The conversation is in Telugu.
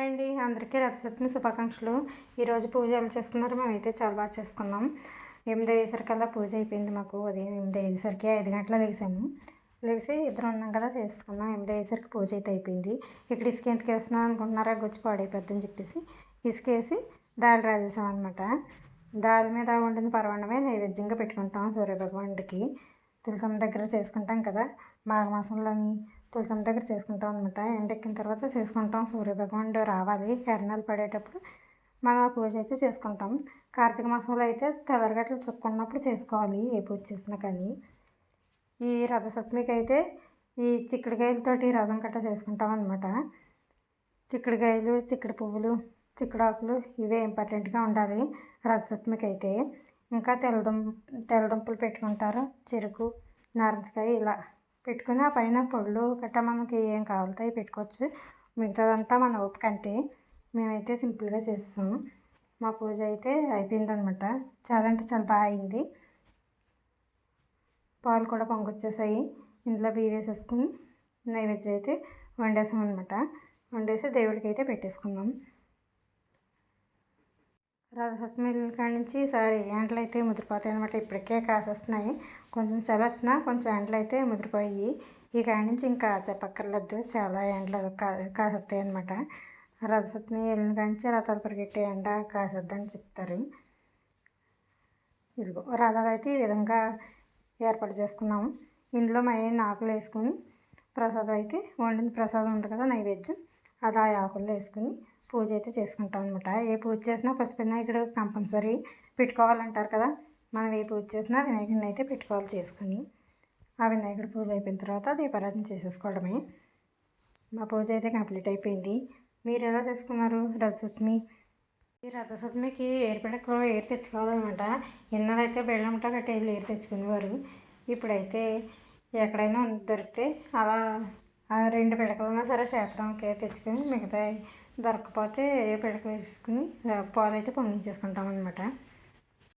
హాయ్ అండి, అందరికీ రథసప్తమి శుభాకాంక్షలు. ఈరోజు పూజ ఎలా చేసుకున్నారు? మేమైతే చాలా బాగా చేసుకున్నాం. 8 అయ్యేసరికల్లా పూజ అయిపోయింది. మాకు ఉదయం 8 అయ్యేసరికి 5 గంటల లేసాము. లేచి ఇద్దరు ఉన్నాం కదా, చేసుకున్నాం. 8 అయ్యేసరికి పూజ అయితే అయిపోయింది. ఇక్కడ ఇసుక ఎందుకు వేస్తున్నాం అనుకుంటున్నారా? గుచ్చి పాడైపోద్దని చెప్పేసి ఇసుకేసి దాల్ రాజేసాం అనమాట. దాల్ మీద వండిన పరమాన్నమే నైవేద్యంగా పెట్టుకుంటాం సూర్యభగవానుడికి. తులసమ్మ దగ్గర చేసుకుంటాం కదా, మాఘమాసంలోని తులసమ్మ దగ్గర చేసుకుంటాం అనమాట. ఎండెక్కిన తర్వాత చేసుకుంటాం. సూర్యభగవానుడు రావాలి కిరణాలు పడేటప్పుడు మనం ఆ పూజ అయితే చేసుకుంటాం. కార్తీక మాసంలో అయితే తెల్లరగట్లు చుక్కున్నప్పుడు చేసుకోవాలి ఏ పూజ చేసినా. కానీ ఈ రథసప్తమికి అయితే ఈ చిక్కుడుకాయలతోటి రథం కట్ట చేసుకుంటాం అనమాట. చిక్కుడుకాయలు, చిక్కుడు పువ్వులు, చిక్కుడాకులు ఇవే ఇంపార్టెంట్గా ఉండాలి రథసప్తమికి అయితే. ఇంకా తెల్లదుంపలు పెట్టుకుంటారు, చెరుకు, నారింజకాయ ఇలా పెట్టుకుని ఆ పైన పళ్ళు గట్టా మనకి ఏం కావాలితే అవి పెట్టుకోవచ్చు. మిగతాదంతా మన ఓపిక అంతే. మేమైతే సింపుల్గా చేస్తాము. మా పూజ అయితే అయిపోయిందనమాట. చాలా అంటే చాలా బాగా అయింది. పాలు కూడా పొంగొచ్చేసాయి. ఇందులో బియ్యం వేసేసుకుని నైవేద్యం అయితే వండేసాం అనమాట. వండేసి దేవుడికి అయితే పెట్టేసుకున్నాం. రథసప్తమి కాడి నుంచి ఈసారి ఎండలు అయితే ముదిరిపోతాయి అనమాట. ఇప్పటికే కాసేస్తున్నాయి. కొంచెం చలి వచ్చినా కొంచెం ఎండలు అయితే ముదిరిపోయి ఈ కాడి నుంచి ఇంకా చెప్పక్కర్లేదు, చాలా ఎండలు కాసేస్తాయి అనమాట. రథసప్తమి వెళ్ళిన కాడి నుంచి రథాలు పరిగెట్టే ఎండ కాసేద్దని చెప్తారు. ఇదిగో రథాలు అయితే ఈ విధంగా ఏర్పాటు చేసుకున్నాము. ఇందులో మెయిన్ ఆకులు వేసుకుని ప్రసాదం అయితే వండిన ప్రసాదం ఉంది కదా నైవేద్యం, అది ఆ ఆకుల్లో వేసుకుని పూజ అయితే చేసుకుంటాం అనమాట. ఏ పూజ చేసినా పసుపు వినాయకుడు కంపల్సరీ పెట్టుకోవాలంటారు కదా. మనం ఏ పూజ చేసినా వినాయకుడిని అయితే పెట్టుకోవాలి చేసుకుని. ఆ వినాయకుడి పూజ అయిపోయిన తర్వాత దీపారాధన చేసేసుకోవడమే. మా పూజ అయితే కంప్లీట్ అయిపోయింది. మీరు ఎలా చేసుకున్నారు రథసప్తమి? ఈ రథసప్తమికి ఏరుపిడకలో ఏరు తెచ్చుకోవాలన్నమాట. ఇన్నాళ్ళైతే బెళ్ళంట గట్టి వెళ్ళి ఏరు తెచ్చుకునేవారు. ఇప్పుడైతే ఎక్కడైనా దొరికితే అలా 2 పిడకలైనా సరే చేతడానికి తెచ్చుకొని మిగతా దొరకకపోతే ఏ పిడక వేసుకుని పాలు అయితే పొంగించేసుకుంటాం అనమాట.